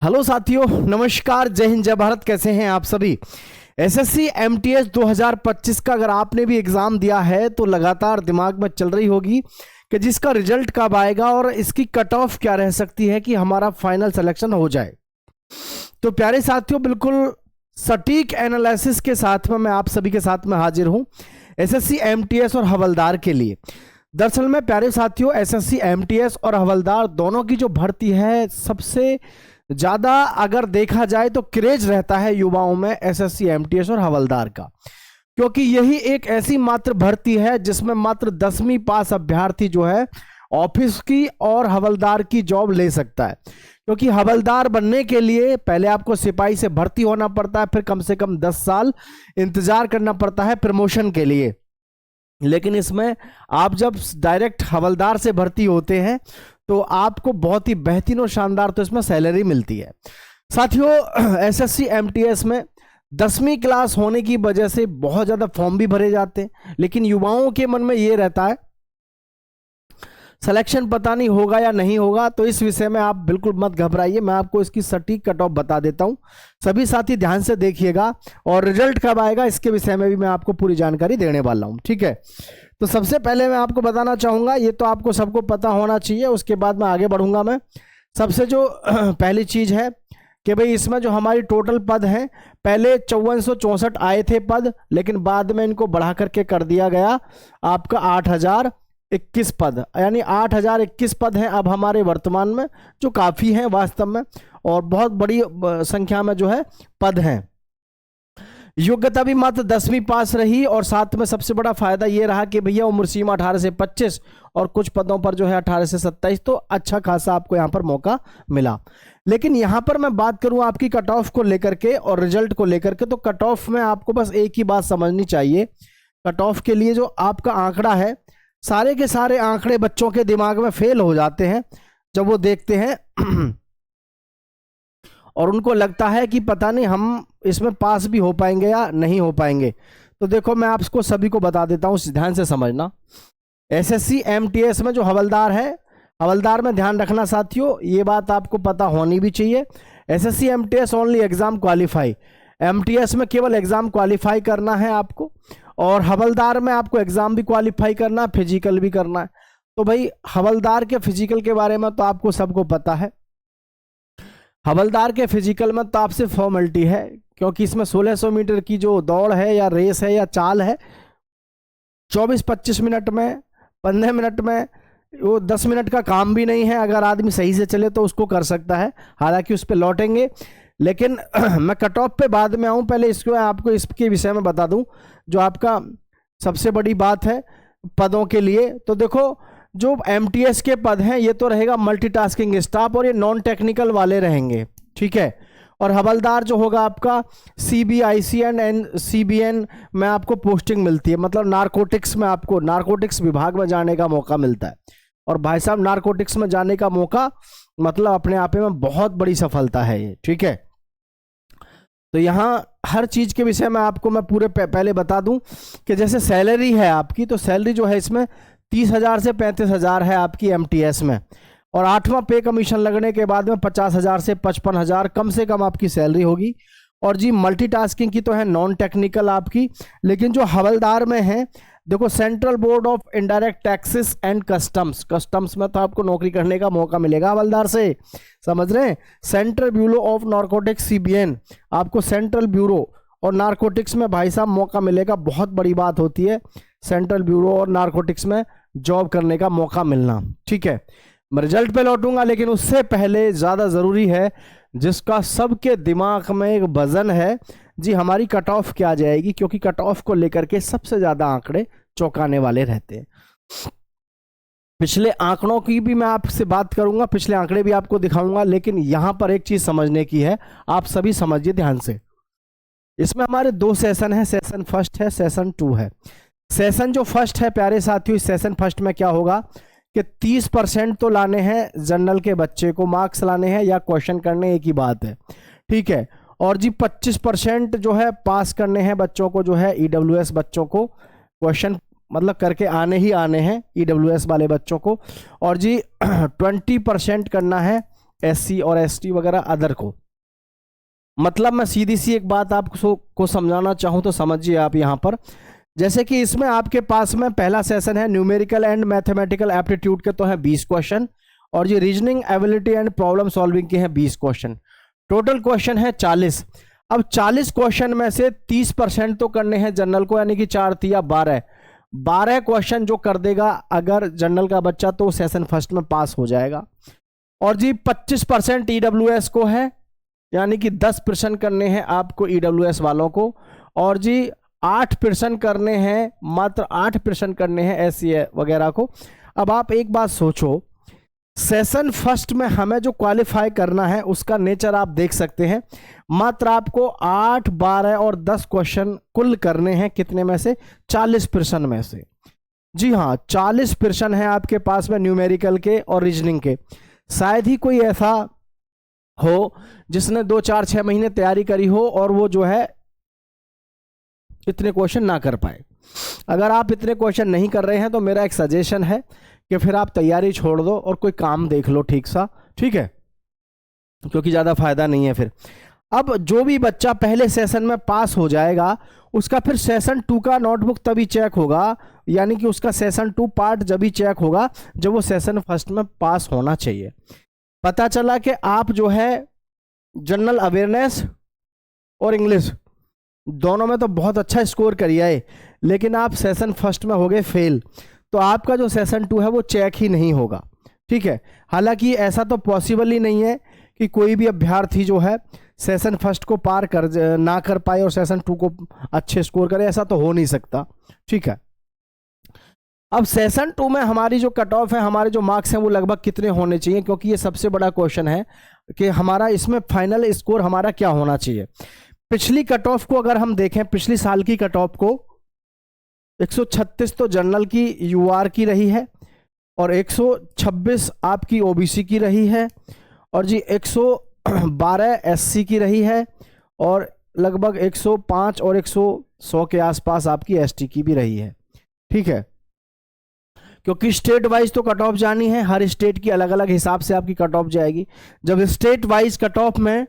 Hello साथियों, नमस्कार, जय हिंद, जय भारत। कैसे हैं आप सभी। एसएससी एमटीएस 2025 का अगर आपने भी एग्जाम दिया है तो लगातार दिमाग में चल रही होगी कि जिसका रिजल्ट कब आएगा और इसकी कट ऑफ क्या रह सकती है कि हमारा फाइनल सिलेक्शन हो जाए। तो प्यारे साथियों, बिल्कुल सटीक एनालिसिस के साथ में मैं आप सभी के साथ में हाजिर हूं एसएससी एमटीएस और हवलदार के लिए। दरअसल में प्यारे साथियों, एसएससी एमटीएस और हवलदार दोनों की जो भर्ती है, सबसे ज्यादा अगर देखा जाए तो क्रेज रहता है युवाओं में एसएससी एमटीएस और हवलदार का, क्योंकि यही एक ऐसी मात्र भर्ती है जिसमें मात्र 10वीं पास अभ्यर्थी जो है ऑफिस की और हवलदार की जॉब ले सकता है। क्योंकि हवलदार बनने के लिए पहले आपको सिपाही से भर्ती होना पड़ता है, फिर कम से कम 10 साल इंतजार करना पड़ता है प्रमोशन के लिए। लेकिन इसमें आप जब डायरेक्ट हवलदार से भर्ती होते हैं तो आपको बहुत ही बेहतरीन और शानदार तो इसमें सैलरी मिलती है। साथियों, एसएससी एमटीएस में 10वीं क्लास होने की वजह से बहुत ज़्यादा फॉर्म भी भरे जाते हैं, लेकिन युवाओं के मन में ये रहता है सिलेक्शन पता नहीं होगा या नहीं होगा। तो इस विषय में आप बिल्कुल मत घबराइए, मैं आपको इसकी सटीक कट ऑफ बता देता हूं। सभी साथी ध्यान से देखिएगा और रिजल्ट कब आएगा इसके विषय में भी मैं आपको पूरी जानकारी देने वाला हूं, ठीक है। तो सबसे पहले मैं आपको बताना चाहूंगा, ये तो आपको सबको पता होना चाहिए, उसके बाद मैं आगे बढ़ूंगा। मैं सबसे जो पहली चीज है कि भाई इसमें जो हमारी टोटल पद हैं, पहले 5464 आए थे पद, लेकिन बाद में इनको बढ़ा करके कर दिया गया आपका 8021 पद, यानी 8021 पद हैं अब हमारे वर्तमान में, जो काफी हैं वास्तव में और बहुत बड़ी संख्या में जो है पद हैं। योग्यता भी मात्र 10वीं पास रही और साथ में सबसे बड़ा फायदा यह रहा कि भैया उम्र सीमा 18 से 25 और कुछ पदों पर जो है 18 से 27, तो अच्छा खासा आपको यहां पर मौका मिला। लेकिन यहां पर मैं बात करूं आपकी कट ऑफ को लेकर के और रिजल्ट को लेकर के, तो कट ऑफ में आपको बस एक ही बात समझनी चाहिए। कट ऑफ के लिए जो आपका आंकड़ा है, सारे के सारे आंकड़े बच्चों के दिमाग में फेल हो जाते हैं जब वो देखते हैं और उनको लगता है कि पता नहीं हम इसमें पास भी हो पाएंगे या नहीं हो पाएंगे। तो देखो, मैं आपको सभी को बता देता हूं, ध्यान से समझना। एसएससी एमटीएस में जो हवलदार है, हवलदार में ध्यान रखना साथियों, ये बात आपको पता होनी भी चाहिए। SSC MTS only exam qualify, MTS में केवल एग्जाम क्वालिफाई करना है आपको, और हवलदार में आपको एग्जाम भी क्वालिफाई करना है, फिजिकल भी करना है। तो भाई हवलदार के फिजिकल के बारे में तो आपको सबको पता है। हवलदार के फिजिकल में तो आपसे फॉर्मेलिटी है, क्योंकि इसमें 1600 मीटर की जो दौड़ है या रेस है या चाल है, 24-25 मिनट में, 15 मिनट में, वो 10 मिनट का काम भी नहीं है। अगर आदमी सही से चले तो उसको कर सकता है, हालांकि उस पर लौटेंगे। लेकिन मैं कट ऑफ पे बाद में आऊं, पहले इसको आपको इसके विषय में बता दूं जो आपका सबसे बड़ी बात है पदों के लिए। तो देखो, जो एमटीएस के पद हैं ये तो रहेगा मल्टीटास्किंग स्टाफ और ये नॉन टेक्निकल वाले रहेंगे, ठीक है। और हवलदार जो होगा आपका सीबीआईसीएन एंड सीबीएन में आपको पोस्टिंग मिलती है, मतलब नारकोटिक्स में आपको नारकोटिक्स विभाग में जाने का मौका मिलता है। और भाई साहब, नारकोटिक्स में जाने का मौका मतलब अपने आप में बहुत बड़ी सफलता है ये, ठीक है। तो यहाँ हर चीज के विषय में आपको मैं पूरे पहले बता दूं कि जैसे सैलरी है आपकी, तो सैलरी जो है इसमें 30,000 से 35,000 है आपकी एमटीएस में, और 8वां पे कमीशन लगने के बाद में 50,000 से 55,000 कम से कम आपकी सैलरी होगी। और जी मल्टीटास्किंग की तो है नॉन टेक्निकल आपकी, लेकिन जो हवलदार में है, देखो central board of indirect taxes and customs, customs में तो आपको नौकरी करने का मौका मिलेगा हवलदार से, समझ रहे हैं। Central bureau of narcotics CBN, आपको सेंट्रल ब्यूरो और नारकोटिक्स में भाई साहब मौका मिलेगा। बहुत बड़ी बात होती है सेंट्रल ब्यूरो और नारकोटिक्स में जॉब करने का मौका मिलना, ठीक है। मैं रिजल्ट पे लौटूंगा, लेकिन उससे पहले ज्यादा जरूरी है, जिसका सबके दिमाग में एक वजन है जी, हमारी कट ऑफ क्या जाएगी, क्योंकि कट ऑफ को लेकर के सबसे ज्यादा आंकड़े चौंकाने वाले रहते हैं। पिछले आंकड़ों की भी मैं आपसे बात करूंगा, पिछले आंकड़े भी आपको दिखाऊंगा, लेकिन यहां पर एक चीज समझने की है, आप सभी समझिए ध्यान से। इसमें हमारे 2 सेशन है, सेशन फर्स्ट है, सेशन 2 है। सेशन जो फर्स्ट है प्यारे साथियों, इस सेशन फर्स्ट में क्या होगा कि 30% तो लाने हैं जनरल के बच्चे को, मार्क्स लाने हैं या क्वेश्चन करने, एक ही बात है, ठीक है। और जी 25% जो है पास करने हैं बच्चों को, जो है ईडब्ल्यूएस बच्चों को क्वेश्चन मतलब करके आने ही आने हैं ईडब्ल्यूएस वाले बच्चों को। और जी 20% करना है SC और ST वगैरह अदर को। मतलब मैं सीधी सी एक बात आपको समझाना चाहूँ तो समझिए आप यहाँ पर, जैसे कि इसमें आपके पास में पहला सेशन है न्यूमेरिकल एंड मैथमेटिकल एप्टीट्यूड के तो है 20 क्वेश्चन, और ये reasoning ability and problem solving के हैं 20 क्वेश्चन। टोटल क्वेश्चन है 40। अब 40 क्वेश्चन में से 30% तो करने हैं जनरल को, यानी कि 4 या 12 क्वेश्चन जो कर देगा अगर जनरल का बच्चा तो सेशन फर्स्ट में पास हो जाएगा। और जी 25% EWS को है, यानी कि 10% करने हैं आपको EWS वालों को, और जी 8% करने हैं, मात्र 8% करने हैं SC वगैरह को। अब आप एक बात सोचो, सेशन फर्स्ट में हमें जो क्वालिफाई करना है उसका नेचर आप देख सकते हैं, मात्र आपको 8, 12 और 10 क्वेश्चन कुल करने हैं, कितने में से? 40% में से। जी हाँ, 40% है आपके पास में न्यूमेरिकल के और रीजनिंग के। शायद ही कोई ऐसा हो जिसने 2, 4, 6 महीने तैयारी करी हो और वो जो है इतने क्वेश्चन ना कर पाए। अगर आप इतने क्वेश्चन नहीं कर रहे हैं तो मेरा एक सजेशन है कि फिर आप तैयारी छोड़ दो और कोई काम देख लो ठीक सा, ठीक है, क्योंकि ज़्यादा फायदा नहीं है फिर। अब जो भी बच्चा पहले सेशन में पास हो जाएगा उसका फिर सेशन 2 का नोटबुक तभी चेक होगा, यानी कि उसका सेशन 2 पार्ट जब भी चेक होगा जब वो सेशन फर्स्ट में पास होना चाहिए। पता चला कि आप जो है जनरल अवेयरनेस और इंग्लिश दोनों में तो बहुत अच्छा स्कोर करिए आए, लेकिन आप सेशन फर्स्ट में हो गए फेल, तो आपका जो सेशन 2 है वो चेक ही नहीं होगा, ठीक है। हालांकि ऐसा तो पॉसिबल ही नहीं है कि कोई भी अभ्यर्थी जो है सेशन फर्स्ट को पार ना कर पाए और सेशन 2 को अच्छे स्कोर करे, ऐसा तो हो नहीं सकता, ठीक है। अब सेशन 2 में हमारी जो कट ऑफ है, हमारे जो मार्क्स हैं वो लगभग कितने होने चाहिए, क्योंकि ये सबसे बड़ा क्वेश्चन है कि हमारा इसमें फाइनल स्कोर हमारा क्या होना चाहिए। पिछली कट ऑफ को अगर हम देखें, पिछली साल की कट ऑफ को 136 तो जनरल की UR की रही है, और 126 आपकी OBC की रही है, और जी 112 SC की रही है, और लगभग 105 और 100 के आसपास आपकी ST की भी रही है, ठीक है। क्योंकि स्टेट वाइज तो कट ऑफ जानी है, हर स्टेट की अलग अलग हिसाब से आपकी कट ऑफ जाएगी। जब स्टेट वाइज कट ऑफ में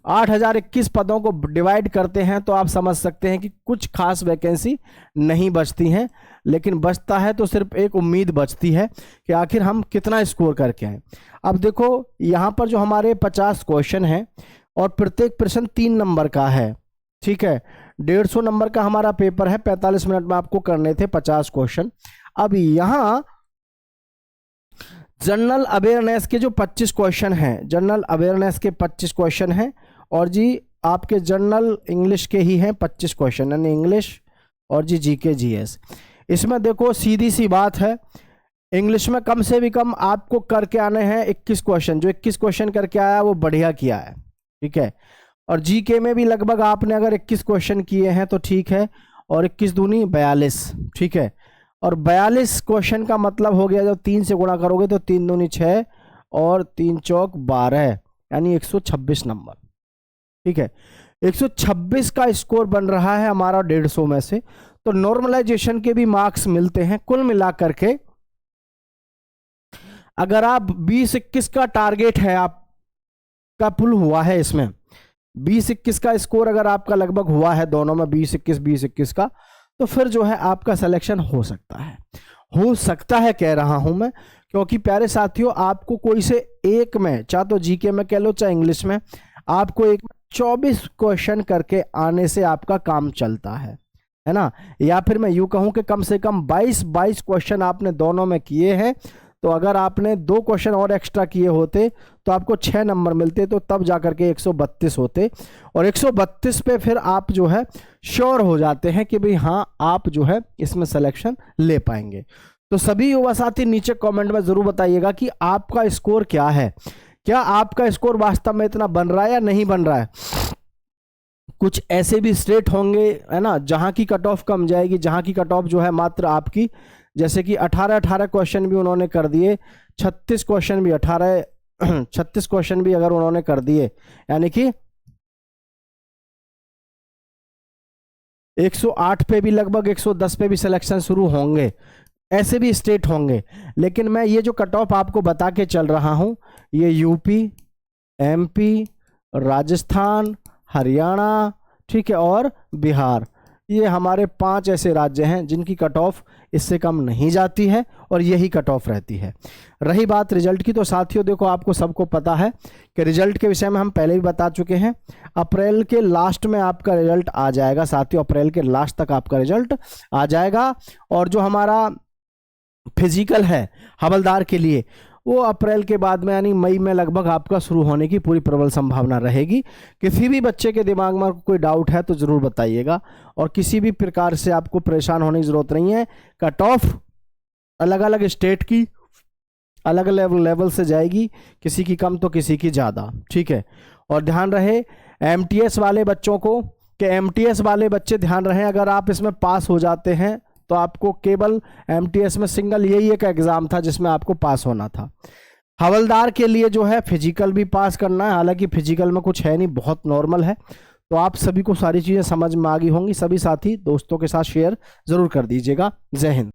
8021 पदों को डिवाइड करते हैं तो आप समझ सकते हैं कि कुछ खास वैकेंसी नहीं बचती हैं, लेकिन बचता है तो सिर्फ एक उम्मीद बचती है कि आखिर हम कितना स्कोर करके आए। अब देखो यहाँ पर जो हमारे 50 क्वेश्चन हैं और प्रत्येक प्रश्न 3 नंबर का है, ठीक है। 150 नंबर का हमारा पेपर है, 45 मिनट में आपको करने थे 50 क्वेश्चन। अब यहाँ जनरल अवेयरनेस के जो 25 क्वेश्चन हैं, जनरल अवेयरनेस के 25 क्वेश्चन हैं, और जी आपके जनरल इंग्लिश के ही हैं 25 क्वेश्चन, यानी इंग्लिश और जी GK GS। इसमें देखो सीधी सी बात है, इंग्लिश में कम से भी कम आपको करके आने हैं 21 क्वेश्चन। जो 21 क्वेश्चन करके आया वो बढ़िया किया है, ठीक है। और GK में भी लगभग आपने अगर 21 क्वेश्चन किए हैं तो ठीक है, और 21 दूनी 42, ठीक है। और 42 क्वेश्चन का मतलब हो गया, जब 3 से गुणा करोगे तो 3 दूनी 6 और 3 चौक 12, यानी 126 नंबर, ठीक है। 126 का स्कोर बन रहा है हमारा 150 में से। तो नॉर्मलाइजेशन के भी मार्क्स मिलते हैं। कुल मिलाकर के अगर आप 20-21 का टारगेट है, आपका पुल हुआ है इसमें 20-21 का स्कोर अगर आपका लगभग हुआ है दोनों में 20-21 का, तो फिर जो है आपका सिलेक्शन हो सकता है कह रहा हूं मैं, क्योंकि प्यारे साथियों आपको कोई से एक में, चाहे तो GK में कह लो चाहे इंग्लिश में, आपको एक 24 क्वेश्चन करके आने से आपका काम चलता है ना। या फिर मैं यूं कहूं कि कम से कम 22 क्वेश्चन आपने दोनों में किए हैं, तो अगर आपने 2 क्वेश्चन और एक्स्ट्रा किए होते तो आपको 6 नंबर मिलते, तो तब जाकर के 132 होते, और 132 पे फिर आप जो है श्योर हो जाते हैं कि भाई हाँ आप जो है इसमें सिलेक्शन ले पाएंगे। तो सभी युवा साथी नीचे कमेंट में जरूर बताइएगा कि आपका स्कोर क्या है, क्या आपका स्कोर वास्तव में इतना बन रहा है या नहीं बन रहा है। कुछ ऐसे भी स्टेट होंगे है ना जहां की कट ऑफ कम जाएगी, जहां की कट ऑफ जो है मात्र आपकी, जैसे कि 18 क्वेश्चन भी उन्होंने कर दिए, 36 क्वेश्चन भी 36 क्वेश्चन भी अगर उन्होंने कर दिए, यानी कि 108 पे भी लगभग 110 पे भी सिलेक्शन शुरू होंगे, ऐसे भी स्टेट होंगे। लेकिन मैं ये जो कट ऑफ आपको बता के चल रहा हूं, ये यूपी, एमपी, राजस्थान, हरियाणा, ठीक है, और बिहार, ये हमारे 5 ऐसे राज्य हैं जिनकी कट ऑफ इससे कम नहीं जाती है और यही कट ऑफ रहती है। रही बात रिजल्ट की, तो साथियों देखो आपको सबको पता है कि रिजल्ट के विषय में हम पहले भी बता चुके हैं। अप्रैल के लास्ट में आपका रिजल्ट आ जाएगा साथियों, अप्रैल के लास्ट तक आपका रिजल्ट आ जाएगा। और जो हमारा फिजिकल है हवलदार के लिए, वो अप्रैल के बाद में यानी मई में लगभग आपका शुरू होने की पूरी प्रबल संभावना रहेगी। किसी भी बच्चे के दिमाग में कोई डाउट है तो ज़रूर बताइएगा, और किसी भी प्रकार से आपको परेशान होने की ज़रूरत नहीं है। कट ऑफ अलग अलग स्टेट की अलग अलग लेवल से जाएगी, किसी की कम तो किसी की ज़्यादा, ठीक है। और ध्यान रहे एमटीएस वाले बच्चों को कि एमटीएस वाले बच्चे ध्यान रहे, अगर आप इसमें पास हो जाते हैं तो आपको केवल एमटीएस में सिंगल यही एक एग्ज़ाम था जिसमें आपको पास होना था। हवलदार के लिए जो है फिजिकल भी पास करना है, हालांकि फिजिकल में कुछ है नहीं, बहुत नॉर्मल है। तो आप सभी को सारी चीज़ें समझ में आ गई होंगी। सभी साथी दोस्तों के साथ शेयर ज़रूर कर दीजिएगा। जय हिंद।